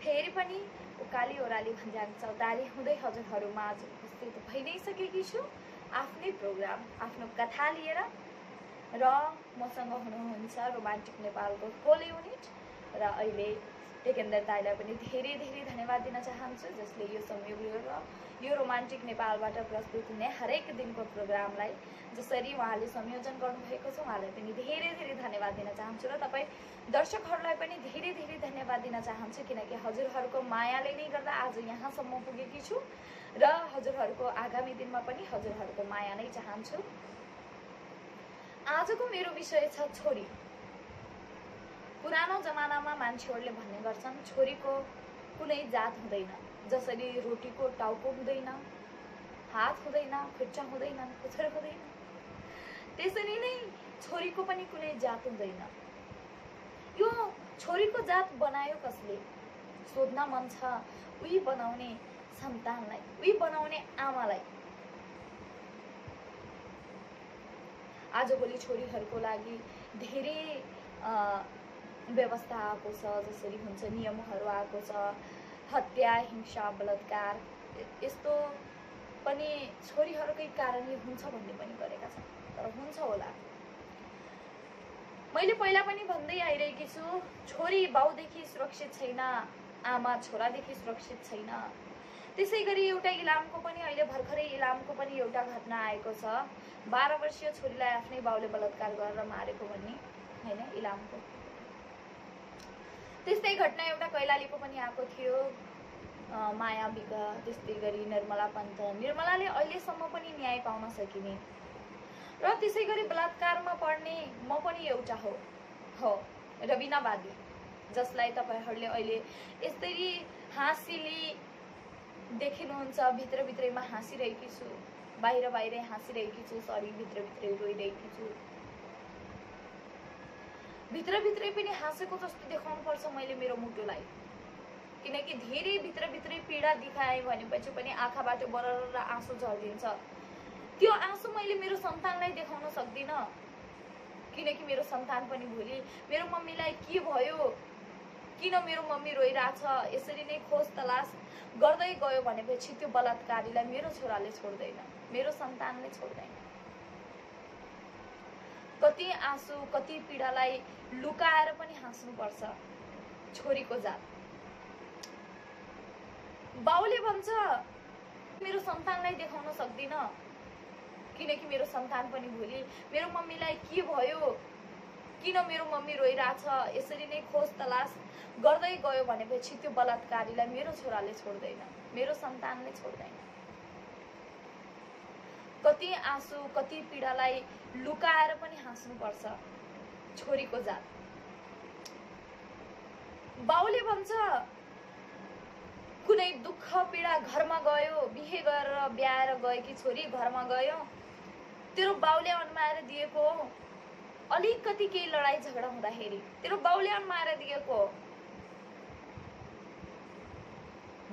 फेरि पनि उकाली ओह्राली भन्ज्याङ चौतारी हुँदै हजुरहरूमाझ उपस्थित भइ नै सकेकी छु आफ्नै प्रोग्राम आफ्नो कथा लिएर। र मसँग हुनुहुन्छ रोमान्टिक नेपालको होल युनिट र अहिले टेकेन्द्र दाइलाई पनि धेरै धेरै धन्यवाद दिन चाहन्छु जसले यो संयोग लिएर यो रोमान्टिक नेपालबाट प्रस्तुत हुने हरेक दिनको प्रोग्रामलाई जसरी उहाँले संयोजन गर्नुभएको छ उहाँलाई पनि धेरै धेरै धन्यवाद दिन चाहन्छु र तपाईँ दर्शकहरूलाई पनि धेरै धेरै धन्यवाद दिन चाहन्छु किनकि हजुरहरूको मायाले नै गर्दा आज यहाँसम्म पुगेकी छु र हजुरहरूको आगामी दिनमा पनि हजुरहरूको माया नै चाहन्छु। आजको मेरो विषय छ छोरी। पुरानो जमानामा मान्छेहरूले भन्ने गर्छन् छोरीको कुनै जात हुँदैन, जसरी रोटीको टाउको हुँदैन, हात हुँदैन, खुट्टा हुँदैन, पुच्छर हुँदैन, त्यसरी नै छोरीको पनि कुनै जात हुँदैन। यो छोरीको जात बनायो कसले सोध्न मन छ उही बनाउने सन्तानलाई, उही बनाउने आमालाई। आजभोलि छोरीहरूको लागि धेरै व्यवस्था आएको छ, जसरी हुन्छ नियमहरू आएको छ, हत्या, हिंसा, बलात्कार यस्तो पनि छोरीहरूकै कारणले हुन्छ भन्ने पनि गरेका छन्, तर हुन्छ होला। मैले पहिला पनि भन्दै आइरहेकी छु छोरी बाउदेखि सुरक्षित छैन, आमा छोरादेखि सुरक्षित छैन। त्यसै गरी एउटा इलामको पनि अहिले भर्खरै इलामको पनि एउटा घटना आएको छ, 12 वर्षीय छोरीलाई आफ्नै बाउले बलात्कार गरेर मारेको भन्ने हैन इलामको। त्यस्तै घटना एउटा कैलालीको पनि आएको थियो, माया बिग, त्यस्तै गरी निर्मला पन्त। निर्मलाले अहिलेसम्म पनि न्याय पाउन सकिने र त्यसै गरी बलात्कारमा पर्ने म पनि एउटा हो रबिना बादी, जसलाई तपाईहरूले अहिले यसरी हाँसिली देखिनुहुन्छ। भित्रभित्रैमा हाँसिरहेकी छु, बाहिरै हाँसिरहेकी छु, सरी भित्रभित्रै रोइरहेकी छु। भित्रभित्रै पनि हाँसेको जस्तो देखाउनु पर्छ मैले मेरो मुटुलाई, किनकि धेरै भित्रभित्रै पीडा देखाएँ भनेपछि पनि आँखाबाट बरर आँसु झर्दिन्छ। त्यो आँसु मैले मेरो सन्तानलाई देखाउन सक्दिनँ, किनकि मेरो सन्तान पनि भोलि मेरो मम्मीलाई के भयो, किन मेरो मम्मी रोइरहेछ यसरी नै खोज तलास गर्दै गयो भनेपछि त्यो बलात्कारीलाई मेरो छोराले छोड्दैन, मेरो सन्तानले छोड्दैन। कति आँसु कति पीडालाई लुकाएर पनि हाँस्नुपर्छ छोरीको जात। बाउले भन्छ मेरो सन्तानलाई देखाउन सक्दिनँ, किनकि मेरो सन्तान पनि भोलि मेरो मम्मीलाई के भयो, किन मेरो मम्मी रोइरहेछ यसरी नै खोज तलास गर्दै गयो भनेपछि त्यो बलात्कारीलाई मेरो छोराले छोड्दैन, मेरो सन्तानले छोड्दैन। कति आँसु कति पीडालाई लुकाएर पनि हाँस्नुपर्छ छोरीको जात। बाउले भन्छ कुनै दुःख पीडा घरमा गयो, बिहे गरेर ब्याएर गएकी छोरी घरमा गयो, तेरो बाउले अन्माएर दिएको, अलिकति केही लडाई झगडा हुँदाखेरि तेरो बाउले अन्माएर दिएको।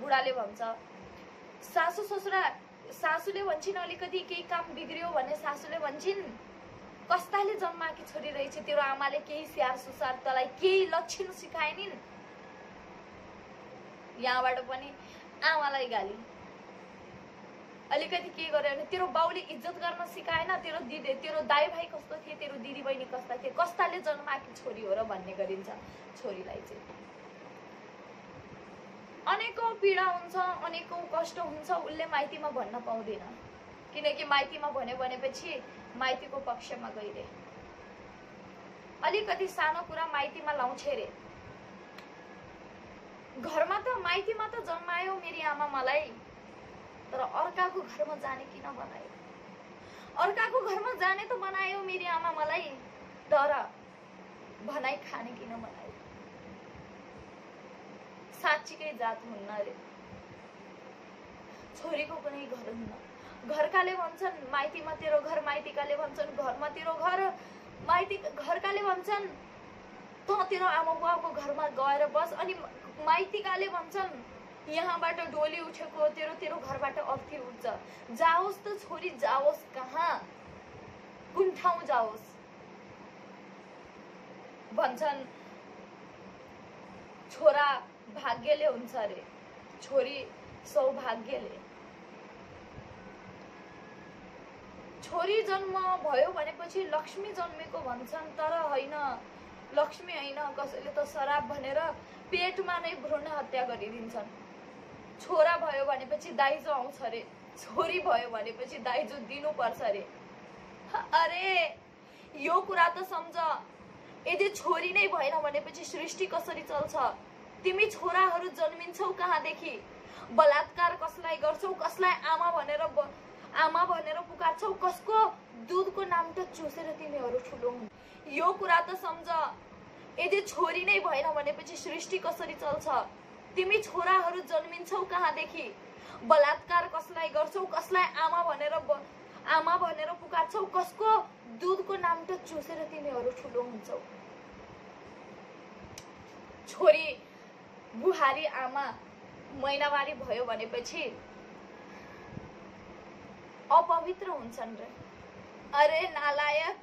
बुढाले भन्छ सासू ससुरा, सासूले भन्छन् अलिकति केही काम बिग्रियो भने सासूले भन्छन् कस्ताले जन्माकी छोरी रहेछ, तेरो आमाले केही स्याहार सुसार तँलाई केही लक्षण सिकाएनिन्। यहाँबाट पनि आमालाई गाली, अलिकति के गर्यो भने तेरो बाउले इज्जत गर्न सिकाएन, तेरो दिदी तेरो दाइ भाइ कस्तो थिए, तेरो दिदी बहिनी कस्ता थिए, कस्ताले जन्माकी छोरी हो र भन्ने गरिन्छ छोरीलाई चाहिँ। अनेकौं पीडा हुन्छ, अनेकौं कष्ट हुन्छ, उसले माइतीमा भन्न पाउँदैन, किनकि माइतीमा भन्यो भनेपछि माइतीको पक्षमा गइरे, अलिकति सानो कुरा माइतीमा लाउँछ रे। घरमा त माइतीमा त जन्मायो मेरी आमा मलाई, तर अर्काको घरमा जाने किन बनायो, अर्काको घरमा जाने त बनायो मेरी आमा मलाई, तर भनाइ खाने किन बनायो। साँच्चीकै जात हुन्न रे, छोरीको कुनै घर हुन्न। घरकाले भन्छन् माइतीमा तेरो घर, माइतीकाले भन्छन् घरमा तेरो घर, घरकाले भन्छन् त तेरो आमा बुवाको घरमा गएर बस, अनि माइतीकाले भन्छन् यहाँबाट डोली उठेको तेरो तेरो घरबाट अर्थी उठ्छ। जाओस् त छोरी जाओस् कहाँ, कुन ठाउँ जाओस्। भन्छन् छोरा भाग्यले हुन्छ अरे, छोरी सौभाग्यले। छोरी जन्म भयो भनेपछि लक्ष्मी जन्मेको भन्छन्, तर होइन, लक्ष्मी होइन, कसैले त शराब भनेर पेटमा नै भ्रूण हत्या गरिदिन्छन्। छोरा भयो भनेपछि दाइजो आउँछ अरे, छोरी भयो भनेपछि दाइजो दिनुपर्छ अरे। अरे यो कुरा त सम्झ, यदि छोरी नै भएन भनेपछि सृष्टि कसरी चल्छ? तिमी छोराहरू जन्मिन्छौ कहाँदेखि? बलात्कार कसलाई गर्छौ? कसलाई आमा भनेर पुकार्छौ? कसको दुधको नाम त चुसेर तिमीहरू ठुलो हुन्? यो कुरा त सम्झ, यदि छोरी नै भएन भनेपछि सृष्टि कसरी चल्छ? तिमी छोराहरू जन्मिन्छौ कहाँदेखि? बलात्कार कसलाई गर्छौ? कसलाई आमा भनेर पुकार्छौ? कसको दुधको नाम त चुसेर तिमीहरू ठुलो हुन्छौ? छोरी बुहारी आमा महिनावारी भयो भनेपछि अपवित्र हुन्छन् रे। अरे नालायक,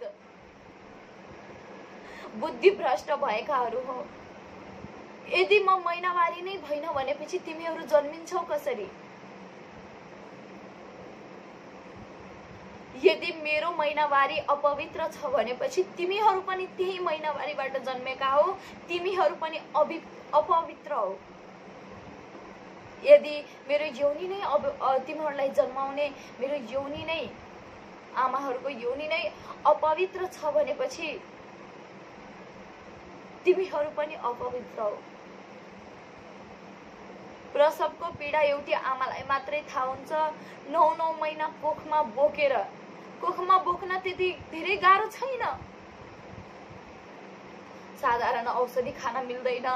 बुद्धि भ्रष्ट भएकाहरू हो। यदि म महिनावारी नै भइन भनेपछि तिमीहरू जन्मिन्छौ कसरी? यदि मेरो महिनावारी अपवित्र छ भनेपछि तिमीहरू पनि त्यही महिनावारीबाट जन्मेका हो, तिमीहरू पनि अपवित्र हो। यदि मेरो योनि नै तिमीहरूलाई जन्माउने मेरो योनि नै, आमाहरूको योनि नै अपवित्र छ भनेपछि तिमीहरू पनि अपवित्र हो। प्रसवको पीडा एउटी आमालाई मात्रै थाहा हुन्छ। 9 महिना कोखमा बोक्न त्यति धेरै गाह्रो छैन। साधारण औषधि खान मिल्दैन,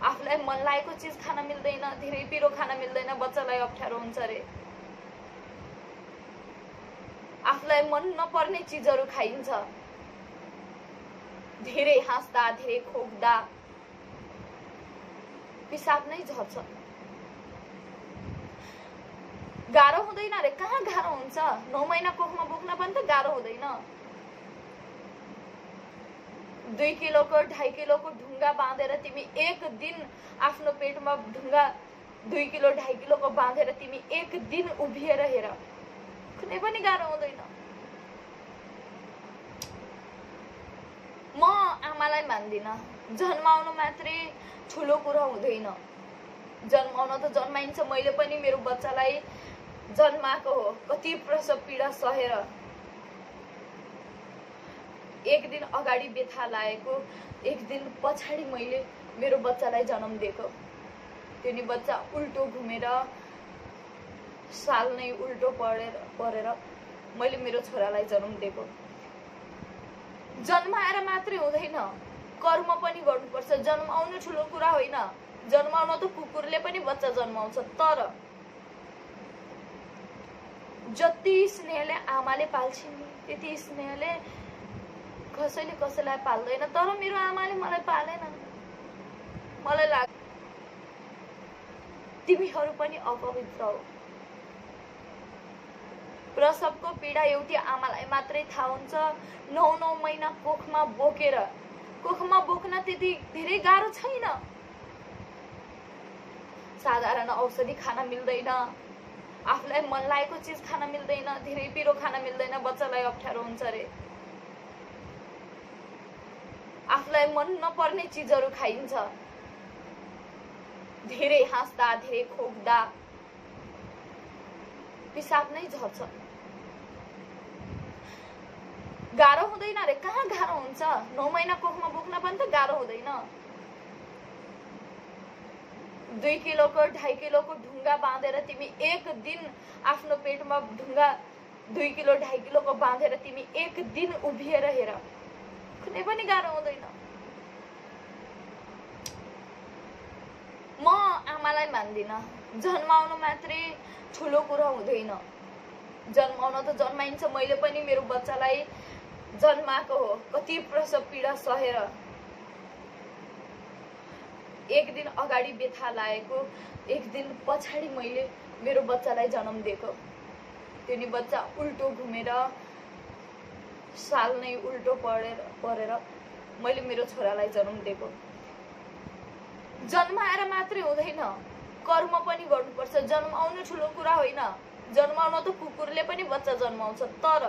आफूलाई मन लागेको चिज खान मिल्दैन, धेरै पिरो खान मिल्दैन, बच्चालाई अप्ठ्यारो हुन्छ रे। आफूलाई मन नपर्ने चिजहरू खाइन्छ, धेरै हाँस्दा, धेरै खोक्दा पिसाब नै झर्छ। गाह्रो हुँदैन रे, कहाँ गाह्रो हुन्छ? 9 महिना कोखमा बोक्न पनि त गाह्रो हुँदैन। 2 किलोको 2.5 किलोको ढुङ्गा बाँधेर तिमी एक दिन आफ्नो पेटमा ढुङ्गा 2 किलो 2.5 किलोको बाँधेर तिमी एक दिन उभिएर हेर, कुनै पनि गाह्रो हुँदैन। म आमालाई मान्दिन। जन्माउनु मात्रै ठुलो कुरा हुँदैन। जन्माउन त जन्माइन्छ, मैले पनि मेरो बच्चालाई जन्माएको हो, कति प्रसव पीडा सहेर। एक दिन अगाडि बेथा लागेको, एक दिन पछाडि मैले मेरो बच्चालाई जन्म दिएको। त्यो नि बच्चा उल्टो घुमेर, साल नै उल्टो परेर मैले मेरो छोरालाई जन्म दिएको। जन्माएर मात्रै हुँदैन, कर्म पनि गर्नुपर्छ। जन्माउनु ठुलो कुरा होइन। जन्माउन त कुकुरले पनि बच्चा जन्माउँछ, तर जति स्नेहले आमाले पाल्छिन् त्यति स्नेहले कसैले कसैलाई पाल्दैन। तर मेरो आमाले मलाई पालेन। मलाई लाग्छ तिमीहरू पनि अपवित्र हो। प्रसवको पीडा एउटी आमालाई मात्रै थाहा हुन्छ। 9 महिना कोखमा बोक्न त्यति धेरै गाह्रो छैन। साधारण औषधि खान मिल्दैन, आफूलाई मन लागेको चिज खान मिल्दैन, धेरै पिरो खान मिल्दैन, बच्चालाई अप्ठ्यारो हुन्छ रे। आफूलाई मन नपर्ने चिजहरू खाइन्छ, धेरै हाँस्दा, धेरै खोक्दा पिसाब नै झर्छ। गाह्रो हुँदैन रे, कहाँ गाह्रो हुन्छ? 9 महिना कोखमा बोक्न पनि त गाह्रो हुँदैन। 2 किलोको 2.5 किलोको ढुङ्गा बाँधेर तिमी एक दिन आफ्नो पेटमा ढुङ्गा 2 किलो 2.5 किलोको बाँधेर तिमी एक दिन उभिएर हेर, कुनै पनि गाह्रो हुँदैन। म आमालाई मान्दिन। जन्माउनु मात्रै ठुलो कुरा हुँदैन। जन्माउन त जन्माइन्छ, मैले पनि मेरो बच्चालाई जन्माएको हो, कति प्रसव पीडा सहेर। एक दिन अगाडि बेथा लागेको, एक दिन पछाडि मैले मेरो बच्चालाई जन्म दिएको। त्यो नि बच्चा उल्टो घुमेर, साल नै उल्टो परेर मैले मेरो छोरालाई जन्म दिएको। जन्माएर मात्रै हुँदैन, कर्म पनि गर्नुपर्छ। जन्माउनु ठुलो कुरा होइन, जन्माउन त कुकुरले पनि बच्चा जन्माउँछ, तर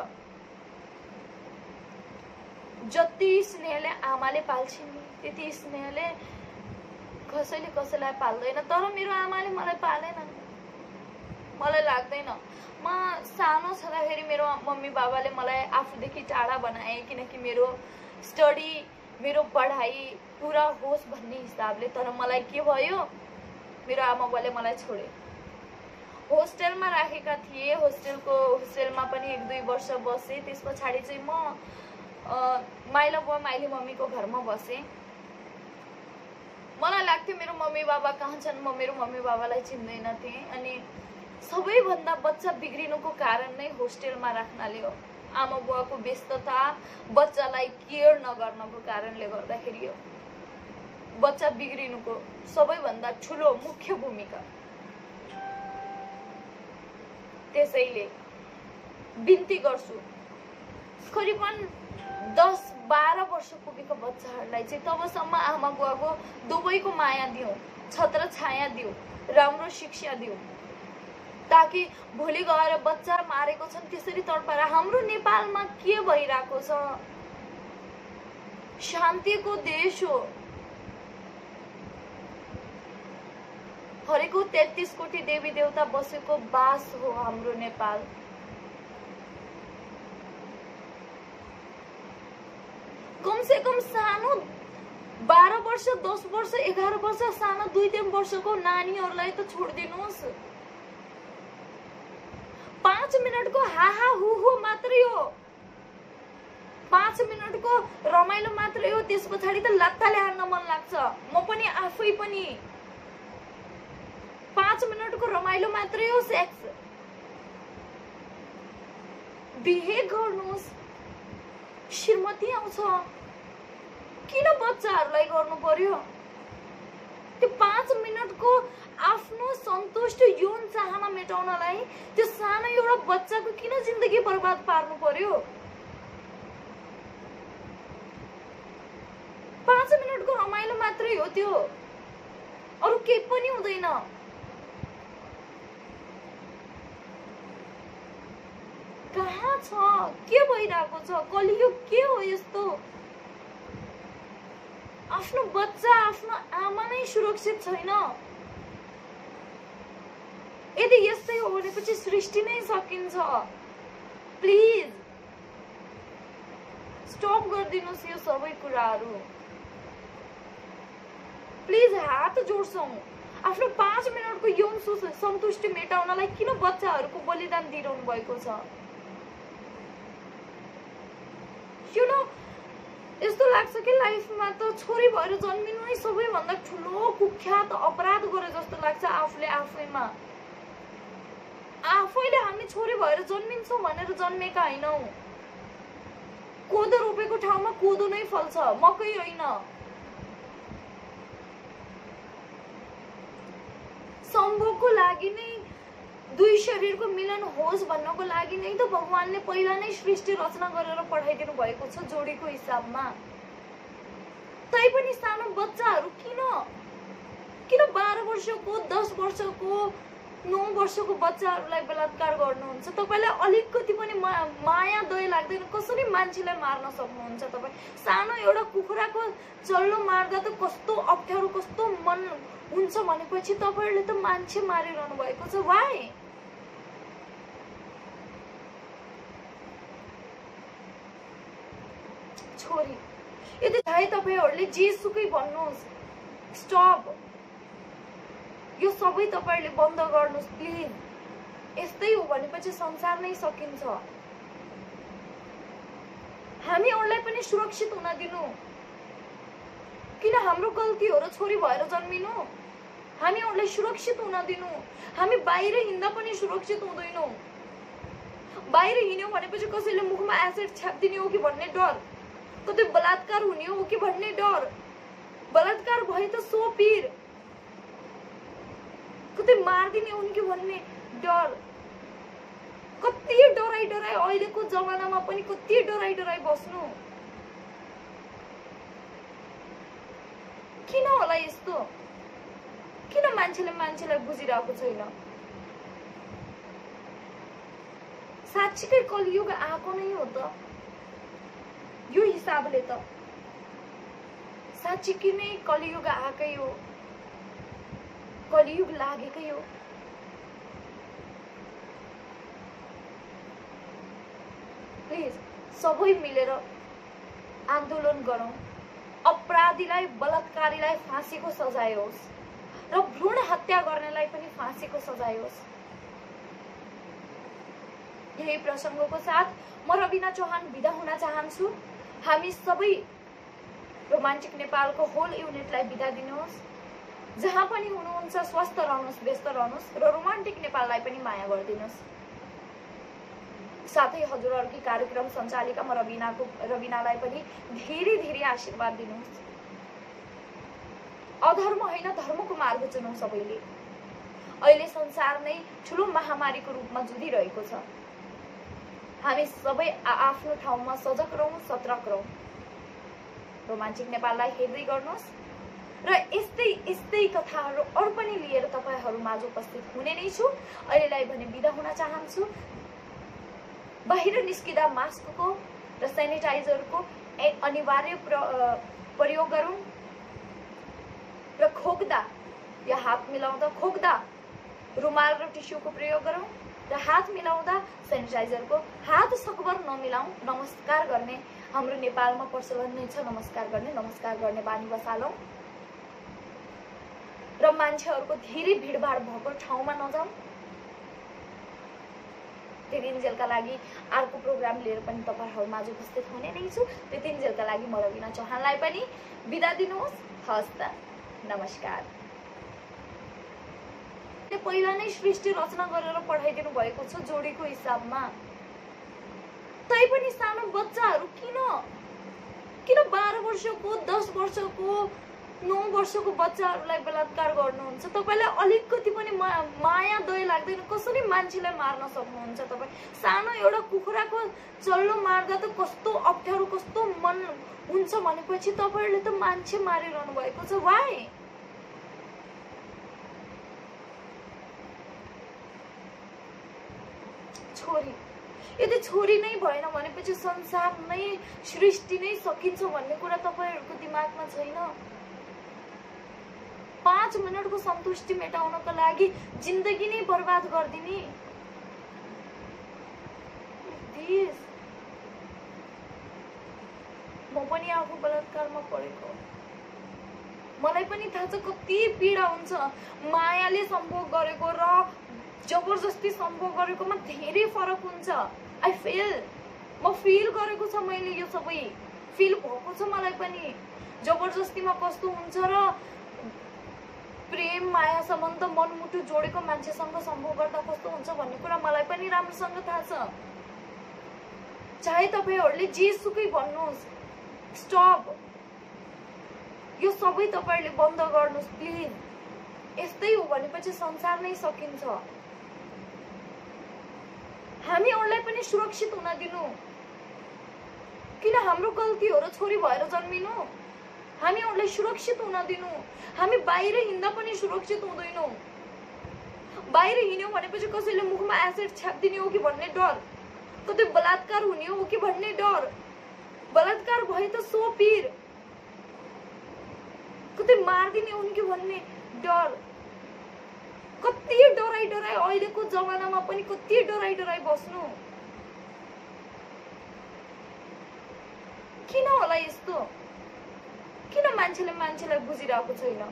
जति स्नेहले आमाले पाल्छिन् नि त्यति स्नेहले कसैले कसैलाई पाल्दैन। तर मेरो आमाले मलाई पालेनन्, मलाई लाग्दैन। म सानो छँदाखेरि मेरो मम्मी बाबाले मलाई आफूदेखि टाढा बनाए, किनकि मेरो स्टडी मेरो पढाइ पुरा होस् भन्ने हिसाबले। तर मलाई के भयो, मेरो आमा बाबाले मलाई छोडे। होस्टेलमा राखेका थिए, होस्टेलमा पनि 1-2 वर्ष बसेँ। त्यस पछाडि चाहिँ म माइला बुवा माइली मम्मीको घरमा बसेँ। मलाई लाग्थ्यो मेरो मम्मी बाबा कहाँ छन्, म मेरो मम्मी बाबालाई चिन्दैन थिएँ। अनि सबैभन्दा बच्चा बिग्रिनुको कारण नै होस्टेलमा राख्नाले हो। आमा बुवाको व्यस्तता, बच्चालाई केयर नगर्नको कारणले गर्दाखेरि हो बच्चा बिग्रिनुको सबैभन्दा ठुलो मुख्य भूमिका। त्यसैले बिन्ती गर्छु, करिबन 10-12 वर्ष पुगेको बच्चाहरूलाई चाहिँ तबसम्म आमा बुवाको दुवैको माया दिउँ, छत्र छाया दिउँ, राम्रो शिक्षा दिउँ, ताकि भोलि गएर बच्चा मारेको छन् त्यसरी तडपाएर। हाम्रो नेपालमा के भइरहेको छ, शान्तिको देश हो, हरेको 33 कोटी देवी देवता बसेको बास हो हाम्रो नेपाल। कम से कम सानो 12 वर्ष, 10 वर्ष, 11 वर्ष सानो 2-3 वर्षको नानीहरूलाई त छोडिदिनुहोस्। 5 मिनटको हाहा हुहु मात्रै हो, 5 मिनटको रमाइलो मात्रै हो। त्यस पछाडि त लत्ताले हान्न मन लाग्छ। म पनि आफै पनि 5 मिनटको रमाइलो मात्रै हो सेक्स। बिहे गर्नुहोस्, श्रीमती आउँछ, किन बच्चाहरूलाई गर्नु पर्यो? त्यो 5 मिनटको आफ्नो सन्तुष्ट यौन चाहना मेटाउनलाई त्यो सानो एउटा बच्चाको किन जिन्दगी बर्बाद पार्नु पर्यो? 5 मिनटको रमाइलो मात्रै हो त्यो, अरू केही पनि हुँदैन। कहाँ छ, के भइरहेको छ, कलियुग के हो यस्तो? आफ्नो बच्चा, आफ्नो आमा नै सुरक्षित छैन। यदि यस्तै हो भनेपछि सृष्टि नै सकिन्छ। प्लिज स्टप गरिदिनुहोस् यो सबै कुराहरू। प्लिज हात जोड्छौँ। आफ्नो 5 मिनटको यौन सन्तुष्टि मेटाउनलाई किन बच्चाहरूको बलिदान दिइरहनु भएको छ? यस्तो लाग्छ कि लाइफमा त छोरी भएर जन्मिनु नै सबैभन्दा ठुलो कुख्यात अपराध गरे जस्तो लाग्छ आफूले आफैमा। आफैले हामी छोरी भएर जन्मिन्छौँ भनेर जन्मेका हैनौँ। कोदो रोपेको ठाउँमा कोदो नै फल्छ, मकै होइन। सम्भोगको लागि नै, दुई शरीरको मिलन होस् भन्नको लागि नै त भगवानले पहिला नै सृष्टि रचना गरेर पठाइदिनु भएको छ जोडीको हिसाबमा। तैपनि सानो बच्चाहरू किन 12 वर्षको, 10 वर्षको, 9 वर्षको बच्चाहरूलाई बलात्कार गर्नुहुन्छ? तपाईलाई अलिकति पनि माया दया लाग्दैन? कसरी मान्छेलाई मार्न सक्नुहुन्छ तपाईँ? सानो एउटा कुखुराको चल्लो मार्दा त कस्तो अप्ठ्यारो, कस्तो मन हुन्छ भनेपछि तपाईहरुले त मान्छे मारिरहनु भएको छ। वाइ? छोरी, यदि चाहे तपाईहरुले जेसुकै भन्नुहोस्, स्टप। यो सबै तपाईहरुले बन्द गर्नुहोस् प्लिज। यस्तै हो भनेपछि संसार नै सकिन्छ। हामीहरुलाई पनि सुरक्षित हुन दिनु। किन हाम्रो गल्ती हो र छोरी भएर जन्मिनु? हामीहरुलाई सुरक्षित हुन दिनु। हामी बाहिर हिँड्दा पनि सुरक्षित हुँदैनौँ। बाहिर हिँड्यौं भनेपछि कसैले मुखमा एसिड छाप्दिने हो कि भन्ने डर, कतै बलात्कार हुने हो कि भन्ने डर, बलात्कार भए त सो पीर, कतै मार्दिने हुन् कि भन्ने डर। कति डराई डराई अहिलेको जमानामा पनि कति डराई डराई बस्नु। किन होला यस्तो? किन मान्छेलाई बुझिरहेको छैन? साँच्चीकै कलियुग आएको नै हो त यो हिसाबले त साँच्चीकै नै कलियुग आएकै हो, कलियुग लागेकै हो। प्लिज सबै मिलेर आन्दोलन गरौँ, अपराधीलाई बलात्कारीलाई फाँसीको सजाय होस् र भ्रूण हत्या गर्नेलाई पनि फाँसीको सजाय होस्। यही प्रसंगको साथ म रबिना चौहान बिदा हुन चाहन्छु। हामी सबै रोमान्टिक नेपालको होल युनिटलाई बिदा दिनुहोस्। जहाँ पनि हुनुहुन्छ स्वस्थ रहनुहोस्, व्यस्त रहनुहोस् र रोमान्टिक नेपाललाई पनि माया गरिदिनुहोस्। साथै हजुरहरुकी कार्यक्रम सञ्चालिका म रबिनालाई पनि धेरै धेरै आशीर्वाद दिनुहोस्। अधर्म होइन धर्मको मार्ग चुनौं सबैले। अहिले संसार नै ठूलो महामारीको रूपमा जुधिरहेको छ। हामी सबै आफ्नो ठाउँमा सजग रहौं, सतर्क रहौं। रोमान्टिक नेपाललाई हेर्दै गर्नुहोस् र यस्तै कथाहरू अरु पनि लिएर तपाईहरु माझ उपस्थित हुने नै छु। अहिलेलाई भने बिदा हुन चाहन्छु। बाहिर निस्किदा मास्कको र सेनिटाइजरको अनिवार्य प्रयोग गरौं र खोक्दा या हात मिलाउँदा खोक्दा रुमाल र टिस्युको प्रयोग गरौं र हात मिलाउँदा सेनिटाइजरको हात सकभर नमिलाऊ। नमस्कार गर्ने हाम्रो नेपालमा प्रचलन नै छ, नमस्कार गर्ने बानी बसालौं र मान्छेहरुको धेरै भिडभाड भएको ठाउँमा नजाऊ। त्यतिन्जेलका लागि अर्को प्रोग्राम लिएर पनि तपाईहरु माझ उपस्थित हुने नै छु। त्यतिन्जेलका लागि म रबिना चौहानलाई पनि बिदा दिनुहोस्। हस्त नमस्कार। पहिला नै सृष्टि रचना गरेर पठाइदिनु भएको छ जोडीको हिसाबमा। तै पनि सानो बच्चाहरु किन 12 वर्षको 10 वर्षको 9 वर्षको बच्चाहरुलाई बलात्कार गर्नुहुन्छ? तपाईलाई अलिकति पनि माया दया लाग्दैन? कसरी मान्छेलाई मार्न सक्नुहुन्छ तपाई? सानो एउटा कुखुराको चल्लो मार्दा त कस्तो अप्ठ्यारो कस्तो मन हुन्छ भनेपछि तपाईहरुले त मान्छे मारिरहनु भएको छ। वाइ? छोरी यदि छोरी नै भएन भनेपछि संसार नै सृष्टि नै सकिन्छ भन्ने कुरा तपाईहरुको दिमागमा छैन? 5 मिनेटको सन्तुष्टि मेटाउनको लागि जिन्दगी नै बर्बाद गर्दिने? दिस म पनि आफू बलात्कारमा परेको, मलाई पनि थाहा छ कति पीडा हुन्छ। मायाले सम्भोग गरेको र जबरजस्ती सम्भोग गरेकोमा धेरै फरक हुन्छ। आई फिल गरेको छ मैले, यो सबै फिल भएको छ मलाई पनि। जबरजस्तीमा कस्तो हुन्छ र प्रेम माया सम्बन्ध मनमुटु जोडेको मान्छेसँग सम्भोग गर्दा कस्तो हुन्छ भन्ने कुरा मलाई पनि राम्रोसँग थाहा छ। चाहे तपाईहरुले जेसुकै भन्नुहोस्, स्टप। यो सबै तपाईहरुले बन्द गर्नुहोस् प्लिज। यस्तै हो भनेपछि संसार नै सकिन्छ। हामीहरुलाई पनि सुरक्षित हुन दिनु। किन हाम्रो गल्ती हो र छोरी भएर जन्मिनु? हामीहरुलाई सुरक्षित हुन दिनु। हामी बाहिर हिँड्दा पनि सुरक्षित हुँदैनौं। बाहिर हिँड्यौ भनेपछि कसैले मुखमा एसिड छ्याप्दिने हो कि भन्ने डर, कतै बलात्कार हुने हो कि भन्ने डर, बलात्कार भए त सो पीर, कतै मार्दिने हुन् कि भन्ने डर। कति डराई अहिलेको जमानामा पनि कति डराई बस्नु? किन होला यस्तो? किन मान्छेलाई बुझिरहेको छैन?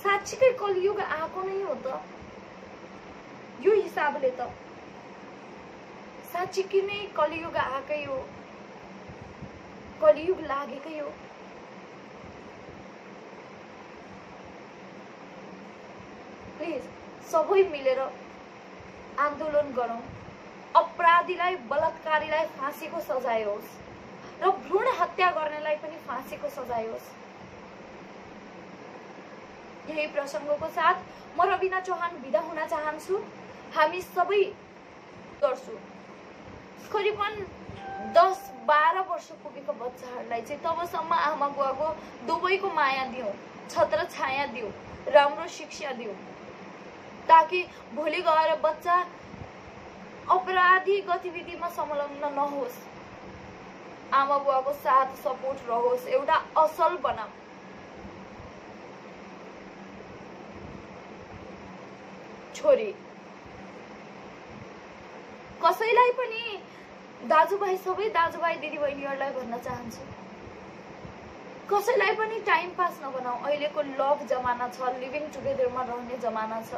साँच्चीकै कलियुग आएको नै हो त यो हिसाबले त साँच्चीकै नै कलियुग आएकै हो, कलियुग लागेकै हो। प्लिज सबै मिलेर आन्दोलन गरौँ, अपराधीलाई बलात्कारीलाई फाँसीको सजाय होस् र भ्रूण हत्या गर्नेलाई पनि फाँसीको सजाय होस्। यही प्रसंगको साथ म रबिना चौहान बिदा हुन चाहन्छु। हामी सबै गर्छु करिबन 10-12 वर्ष पुगेको बच्चाहरूलाई चाहिँ तबसम्म आमा बुवाको दुवैको माया दिउँ, छत्र छाया दिउँ, राम्रो शिक्षा दिउँ, ताकि भोलि गएर बच्चा अपराधी गतिविधिमा संलग्न नहोस्, आमा बुवाको साथ सपोर्ट रहोस्, एउटा असल बनाऊ। छोरी कसैलाई पनि दाजुभाइ, सबै दाजुभाइ दिदीबहिनीहरूलाई भन्न चाहन्छु, कसैलाई पनि टाइम पास नबनाऊ। अहिलेको लभ जमाना छ, लिभिङ टुगेदरमा रहने जमाना छ।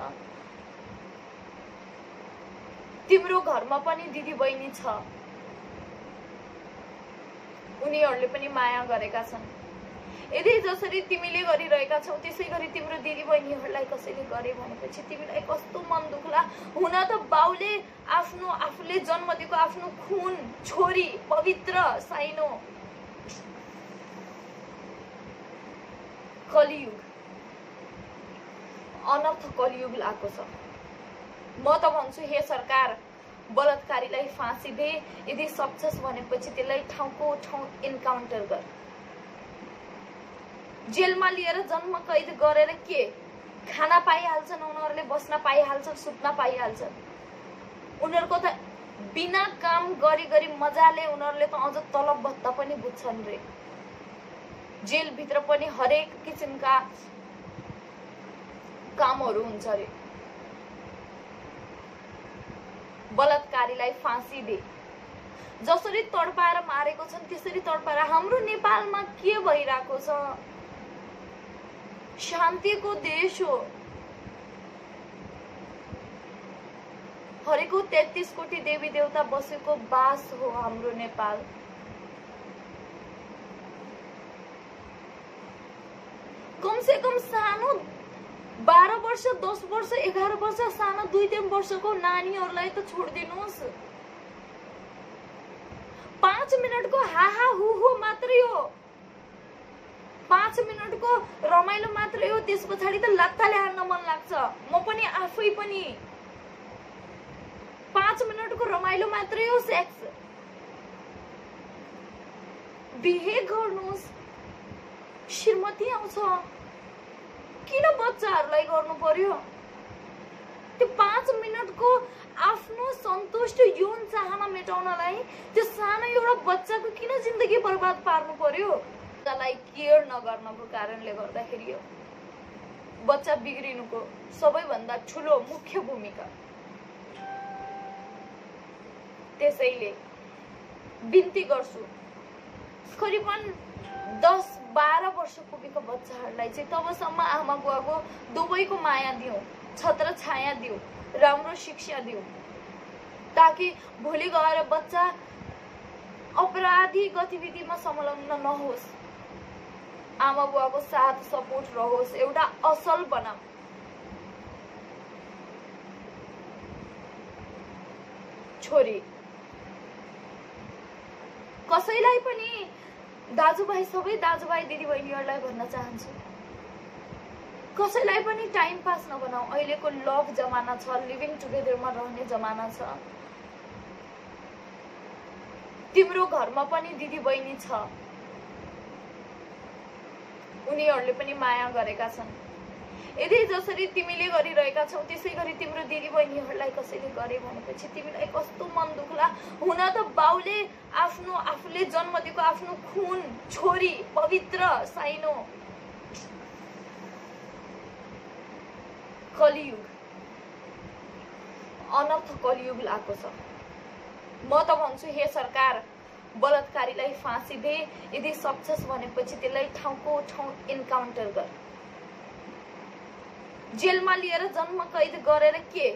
तिम्रो घरमा पनि दिदीबहिनी छ, उनीहरूले पनि माया गरेका छन्। यदि जसरी तिमीले गरिरहेका छौ त्यसै गरी तिम्रो दिदीबहिनीहरूलाई कसैले गरे भनेपछि तिमीलाई कस्तो मन दुख्ला। हुन त बाउले आफूले जन्म दिएको आफ्नो खुन छोरी पवित्र साइनो कलियुग, अनर्थ कलियुग लागेको छ। म त भन्छु, हे सरकार, बलात्कारीलाई फाँसी दे। यदि सक्छस् भनेपछि त्यसलाई ठाउँको ठाउँ इन्काउन्टर गर। जेलमा लिएर जन्म कैद गरेर के खाना पाइहाल्छन्, उनीहरूले बस्न पाइहाल्छन्, सुत्न पाइहाल्छन्। उनीहरूको त बिना काम गरी मजाले उनीहरूले त अझ तलब भत्ता पनि बुझ्छन् रे। जेलभित्र पनि हरेक किसिमका कामहरू हुन्छ रे। बलात्कारीलाई फाँसी दे। जसरी तडपाएर मारेको छन् त्यसरी तडपाएर। हाम्रो नेपालमा के भइरहेको छ? शान्तिको देश हो, हरेको 33 कोटी देवी देवता बसेको बास हो हाम्रो नेपाल। कम से कम सानो 12 वर्ष, 10 वर्ष, 11 वर्ष सानो 2-3 वर्षको नानीहरूलाई त छोडिदिनुहोस्। 5 मिनटको हाहा हु मात्रै हो, 5 मिनटको रमाइलो मात्रै हो। त्यस पछाडि त लत्ताले हान्न मन लाग्छ। म पनि आफै पनि 5 मिनटको रमाइलो मात्रै हो सेक्स। बिहे गर्नुहोस्, श्रीमती आउँछ, किन बच्चाहरूलाई गर्नु पर्यो? त्यो 5 मिनटको आफ्नो सन्तुष्ट यौन चाहना मेटाउनलाई त्यो सानो एउटा बच्चाको किन जिन्दगी बर्बाद पार्नु पर्यो? बच्चालाई केयर नगर्नको कारणले गर्दाखेरि हो बच्चा बिग्रिनुको सबैभन्दा ठुलो मुख्य भूमिका। त्यसैले बिन्ती गर्छु, करिबन 10-12 वर्ष पुगेको बच्चाहरूलाई चाहिँ तबसम्म आमा बुवाको दुवैको माया दिउँ, छत्र छाया दिउँ, राम्रो शिक्षा दिउँ, ताकि भोलि गएर बच्चा अपराधी गतिविधिमा संलग्न नहोस्, आमा बुवाको साथ सपोर्ट रहोस्, एउटा असल बनाऊ। छोरी कसैलाई पनि दाजुभाइ, सबै दाजुभाइ दिदीबहिनीहरूलाई भन्न चाहन्छु, कसैलाई पनि टाइम पास नबनाऊ। अहिलेको लभ जमाना छ, लिभिङ टुगेदरमा रहने जमाना छ। तिम्रो घरमा पनि दिदीबहिनी छ, उनीहरूले पनि माया गरेका छन्। यदि जसरी तिमीले गरिरहेका छौ त्यसै गरी तिम्रो दिदीबहिनीहरूलाई कसैले गरे भनेपछि तिमीलाई कस्तो मन दुख्ला। हुन त बाउले आफूले जन्म दिएको आफ्नो खुन छोरी पवित्र साइनो कलियुग, अनर्थ कलियुग लागेको छ। म त भन्छु, हे सरकार, बलात्कारीलाई फाँसी दे। यदि सक्छस् भनेपछि त्यसलाई ठाउँको ठाउँ इन्काउन्टर गर। जेलमा लिएर जन्म कैद गरेर के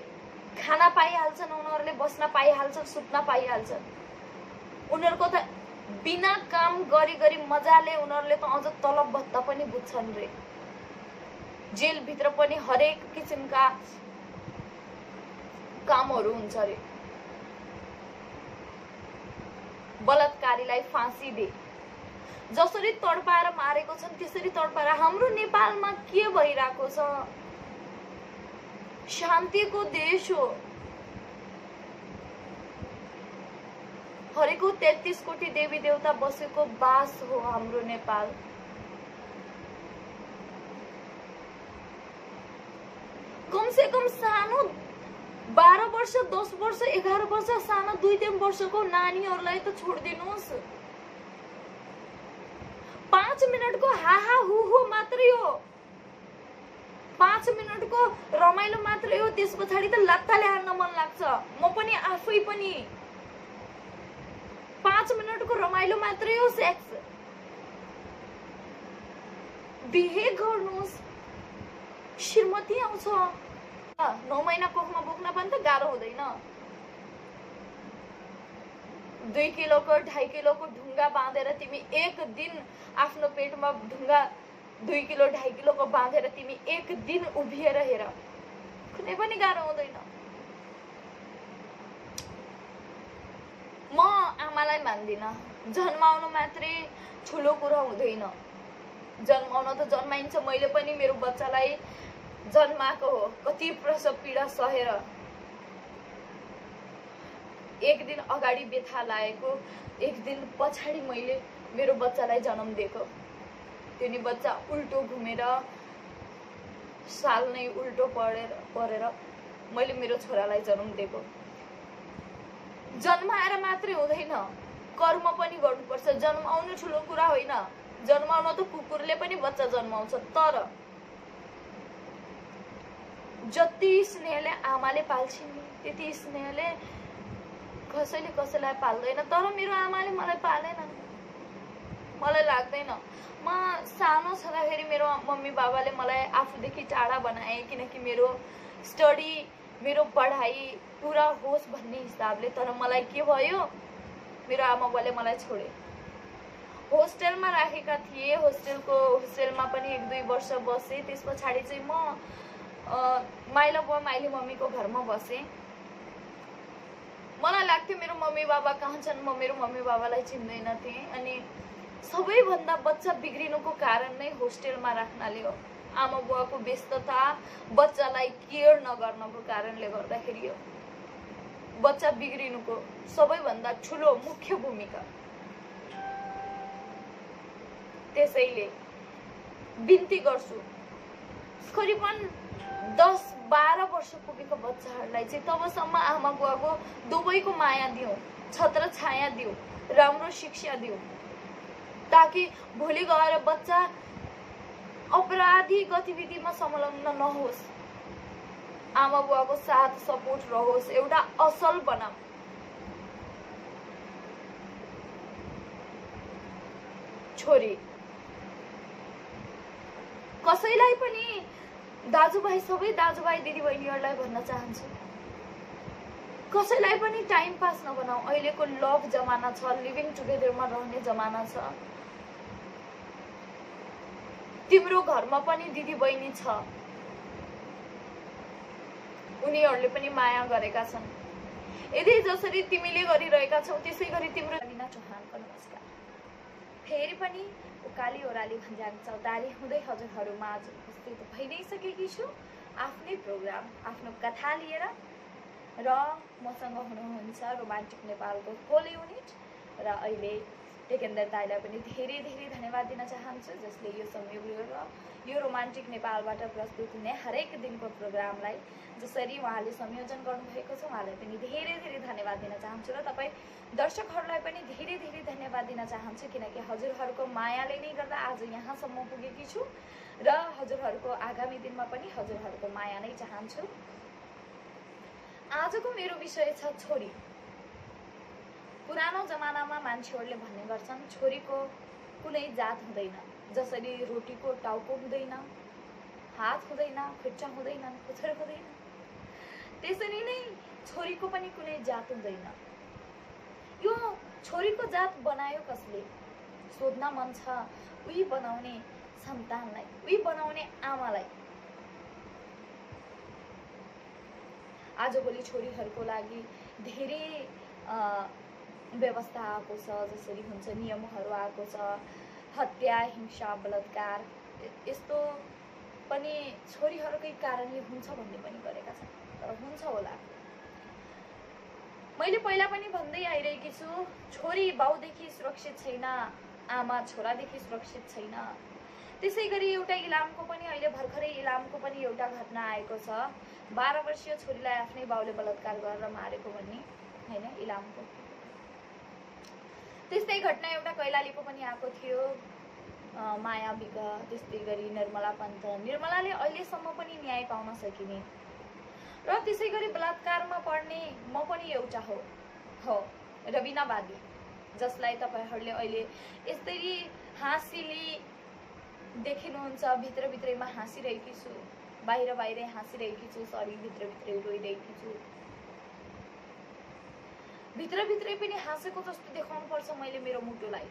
खाना पाइहाल्छन्, उनीहरूले बस्न पाइहाल्छन्, सुत्न पाइहाल्छन्। उनीहरूको त बिना काम गरी मजाले उनीहरूले त अझ तलब भत्ता पनि बुझ्छन् रे। जेलभित्र पनि हरेक किसिमका कामहरू हुन्छ रे। बलात्कारीलाई फाँसी दे। जसरी तडपाएर मारेको छन् त्यसरी तडपाएर। हाम्रो नेपालमा के भइरहेको छ? शान्तिको देश हो, हरेको 33 कोटी देवी देवता बसेको बास हो हाम्रो नेपाल। कम से कम सानो 12 वर्ष 10 वर्ष 11 वर्ष सानो 2-3 वर्षको नानीहरूलाई त छोडिदिनुहोस्। 5 मिनटको हाहा हुहु मात्रै हो, 5 मिनटको रमाइलो मात्रै हो। त्यस पछाडि त लत्ताले हान्न मन लाग्छ। म पनि आफै पनि 5 मिनटको रमाइलो मात्रै हो सेक्स। बिहे गर्नुहोस्, श्रीमती आउँछ। 9 महिना कोखमा बोक्न पनि त गाह्रो हुँदैन। 2 किलोको 2.5 किलोको ढुङ्गा बाँधेर तिमी एक दिन आफ्नो पेटमा ढुङ्गा 2 किलो 2.5 किलोको बाँधेर तिमी एक दिन उभिएर हेर, कुनै पनि गाह्रो हुँदैन। म आमालाई मान्दिन। जन्माउनु मात्रै ठुलो कुरा हुँदैन। जन्माउन त जन्माइन्छ। मैले पनि मेरो बच्चालाई जन्माएको हो, कति प्रसव पीडा सहेर। एक दिन अगाडि बेथा लागेको, एक दिन पछाडि मैले मेरो बच्चालाई जन्म दिएको। त्यो नि बच्चा उल्टो घुमेर, साल नै उल्टो परेर मैले मेरो छोरालाई जन्म दिएको। जन्माएर मात्रै हुँदैन, कर्म पनि गर्नुपर्छ। जन्माउनु ठुलो कुरा होइन। जन्माउन त कुकुरले पनि बच्चा जन्माउँछ, तर जति स्नेहले आमाले पाल्छिन् त्यति स्नेहले कसैले कसैलाई पाल्दैन। तर मेरो आमाले मलाई पालेनन्, मलाई लाग्दैन। म सानो छँदाखेरि मेरो मम्मी बाबाले मलाई आफूदेखि टाढा बनाए, किनकि मेरो स्टडी मेरो पढाइ पुरा होस् भन्ने हिसाबले। तर मलाई के भयो, मेरो आमा बाबाले मलाई छोडे। होस्टेलमा राखेका थिए। होस्टेलमा पनि 1-2 वर्ष बसेँ। त्यस पछाडि चाहिँ म माइला बुवा माइली मम्मीको घरमा बसेँ। मलाई लाग्थ्यो मेरो मम्मी बाबा कहाँ छन्, म मेरो मम्मी बाबालाई चिन्दैन थिएँ। अनि सबैभन्दा बच्चा बिग्रिनुको कारण नै होस्टेलमा राख्नाले हो। आमा बुवाको व्यस्तता, बच्चालाई केयर नगर्नको कारणले गर्दाखेरि हो बच्चा बिग्रिनुको सबैभन्दा ठुलो मुख्य भूमिका। त्यसैले बिन्ती गर्छु, करिबन 10-12 वर्ष पुगेको बच्चाहरूलाई चाहिँ तबसम्म आमा बुवाको दुवैको माया दिउँ, छत्र छाया दिउँ, राम्रो शिक्षा दिउँ, ताकि भोलि गएर बच्चा अपराधी गतिविधिमा संलग्न नहोस्, आमा बुवाको साथ सपोर्ट रहोस्, एउटा असल बनाऊ। छोरी कसैलाई पनि दाजुभाइ, सबै दाजुभाइ दिदीबहिनीहरूलाई भन्न चाहन्छु, कसैलाई पनि टाइम पास नबनाऊ। अहिलेको लभ जमाना छ, लिभिङ टुगेदरमा रहने जमाना छ। तिम्रो घरमा पनि दिदीबहिनी छ, उनीहरूले पनि माया गरेका छन्। यदि जसरी तिमीले गरिरहेका छौ त्यसै गरी तिम्रो लिना चौहानको नमस्कार। फेरि पनि उकाली ओराली भन्ज्याङ चौतारी हुँदै हजुरहरूमा आज उपस्थित भइ नै सकेकी छु आफ्नै प्रोग्राम, आफ्नो कथा लिएर। र मसँग हुनुहुन्छ रोमान्टिक नेपालको होल युनिट र अहिले टेकेन्द्र दाइलाई पनि धेरै धेरै धन्यवाद दिन चाहन्छु, जसले यो संयोग लिएर यो रोमान्टिक नेपालबाट प्रस्तुत हुने हरेक दिनको प्रोग्रामलाई जसरी उहाँले संयोजन गर्नुभएको छ, उहाँलाई पनि धेरै धेरै धन्यवाद दिन चाहन्छु। र तपाईँ दर्शकहरूलाई पनि धेरै धेरै धन्यवाद दिन चाहन्छु, किनकि हजुरहरूको मायाले नै गर्दा आज यहाँसम्म पुगेकी छु र हजुरहरूको आगामी दिनमा पनि हजुरहरूको माया नै चाहन्छु। आजको मेरो विषय छ छोरी। पुरानो जमानामा मान्छेहरूले भन्ने गर्छन् छोरीको कुनै जात हुँदैन, जसरी रोटीको टाउको हुँदैन, हात हुँदैन, खुट्टा हुँदैन, पुच्छर हुँदैन, त्यसरी नै छोरीको पनि कुनै जात हुँदैन। यो छोरीको जात बनायो कसले सोध्न मन छ। उही बनाउने सन्तानलाई, उही बनाउने आमालाई। आजभोलि छोरीहरूको लागि धेरै व्यवस्था आएको छ, जसरी हुन्छ नियमहरू आएको छ, हत्या, हिंसा, बलात्कार, यस्तो पनि छोरीहरूकै कारणले हुन्छ भन्ने पनि गरेका छन्। तर हुन्छ होला, मैले पहिला पनि भन्दै आइरहेकी छु, छोरी बाउदेखि सुरक्षित छैन, आमा छोरादेखि सुरक्षित छैन। त्यसै गरी एउटा इलामको पनि अहिले भर्खरै इलामको पनि एउटा घटना आएको छ। 12 वर्षीय छोरीलाई आफ्नै बाउले बलात्कार गरेर मारेको भन्ने हैन इलामको। त्यस्तै घटना एउटा कैलालीको पनि आएको थियो, माया विग, त्यस्तै गरी निर्मला पन्त। निर्मलाले अहिलेसम्म पनि न्याय पाउन सकिने र त्यसै गरी बलात्कारमा पर्ने म पनि एउटा हो रविनावादी, जसलाई तपाईहरूले अहिले यसरी हाँसीले देखिनुहुन्छ। भित्रभित्रैमा हाँसिरहेकी छु, बाहिरै हाँसिरहेकी छु, सरी भित्रभित्रै रोइरहेकी छु। भित्रभित्रै पनि हाँसेको जस्तो देखाउनु पर्छ मैले मेरो मुटुलाई,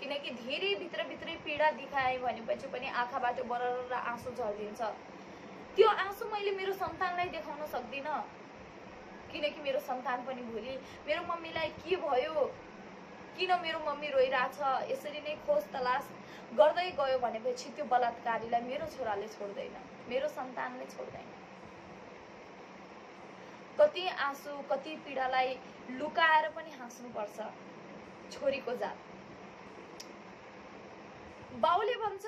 किनकि धेरै भित्रभित्रै पीडा देखाए भनेपछि पनि आँखाबाट बरर आँसु झर्दिन्छ। त्यो आँसु मैले मेरो सन्तानलाई देखाउन सक्दिनँ, किनकि मेरो सन्तान पनि भोलि मेरो मम्मीलाई के भयो, किन मेरो मम्मी रोइरहेछ, यसरी नै खोज तलास गर्दै गयो भनेपछि त्यो बलात्कारीलाई मेरो छोराले छोड्दैन, मेरो सन्तानले छोड्दैन। कति आँसु कति पीडालाई लुकाएर पनि हाँस्नुपर्छ छोरीको जात। बाउले भन्छ